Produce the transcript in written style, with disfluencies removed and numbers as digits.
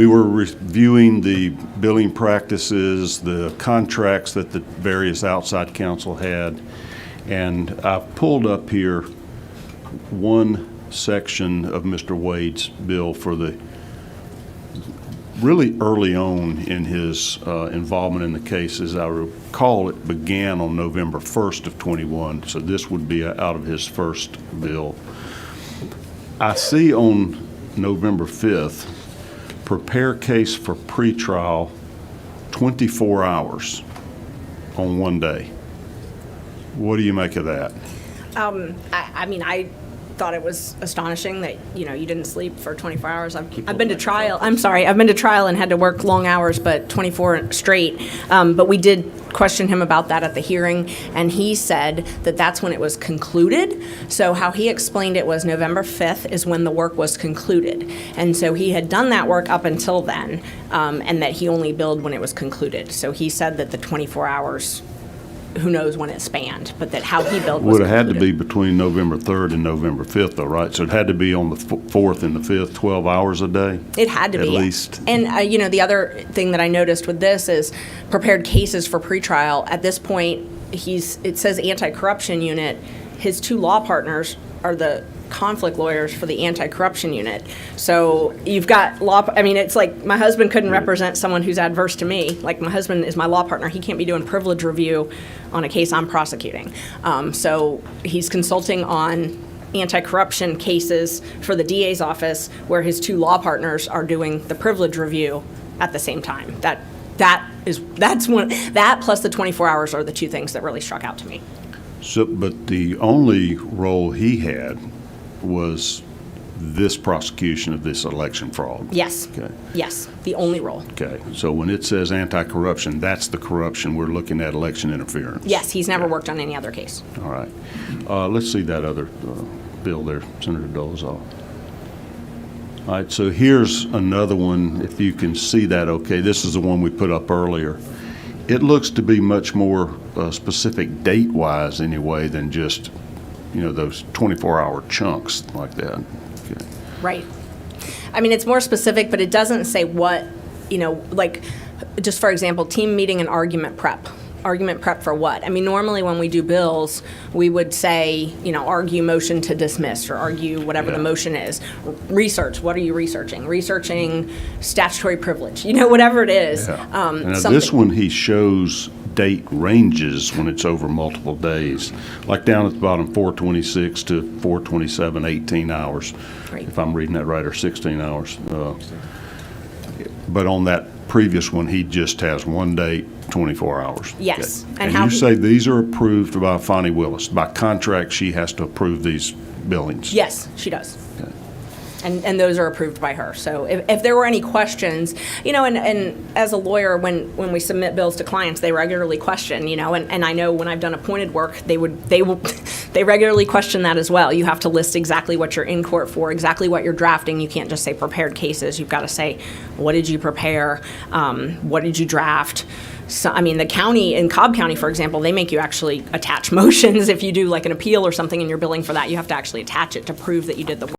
We were reviewing the billing practices, the contracts that the various outside counsel had, and I've pulled up here one section of Mr. Wade's bill for the really early on in his involvement in the case. As I recall, it began on November 1st of 21, so this would be out of his first bill. I see on November 5th, prepare case for pretrial, 24 hours on one day. What do you make of that? I mean, I thought it was astonishing that, you didn't sleep for 24 hours. I've been to trial. I'm sorry. I've been to trial and had to work long hours, but 24 straight. But we did question him about that at the hearing, and he said that that's when it was concluded. So how he explained it was November 5th is when the work was concluded. And so he had done that work up until then, and that he only billed when it was concluded. So he said that the 24 hours, who knows when it spanned, but that how he billed was Would have had to concluded. be between November 3rd and November 5th, though, right? So it had to be on the 4th and the 5th, 12 hours a day? It had to be. At least. And, the other thing that I noticed with this is prepared cases for pretrial. At this point, it says anti-corruption unit. His two law partners are the conflict lawyers for the anti-corruption unit. So you've got it's like my husband couldn't represent someone who's adverse to me. Like, my husband is my law partner. He can't be doing privilege review on a case I'm prosecuting. So he's consulting on anti-corruption cases for the DA's office, where his two law partners are doing the privilege review at the same time. That plus the 24 hours are the two things that really struck out to me. So, but the only role he had was this prosecution of this election fraud? Yes. Okay. Yes, the only role. Okay. So when it says anti-corruption, that's the corruption. We're looking at election interference. Yes, he's never worked on any other case. All right. Let's see that other bill there, Senator Dolezal. All right, so here's another one, if you can see that okay. This is the one we put up earlier. It looks to be much more specific date-wise anyway than just, those 24-hour chunks like that. Okay. Right. I mean, it's more specific, but it doesn't say what, like, just for example, team meeting and argument prep. Argument prep for what? I mean, normally when we do bills, we would say, argue motion to dismiss or argue whatever the motion is. Research, what are you researching? Researching statutory privilege, whatever it is. Yeah. Now this one, he shows date ranges when it's over multiple days. Like down at the bottom, 426 to 427, 18 hours. Right. If I'm reading that right, or 16 hours. But on that previous one, he just has one date, 24 hours. Yes. Okay. And you say these are approved by Fani Willis. By contract, she has to approve these billings. Yes, she does. Okay. And those are approved by her. So if there were any questions, and as a lawyer, when we submit bills to clients, they regularly question, and I know when I've done appointed work, they regularly question that as well. You have to list exactly what you're in court for, exactly what you're drafting. You can't just say prepared cases. You've got to say, what did you prepare? What did you draft? So, the county, in Cobb County, for example, they make you actually attach motions. If you do like an appeal or something and you're billing for that, you have to actually attach it to prove that you did the work.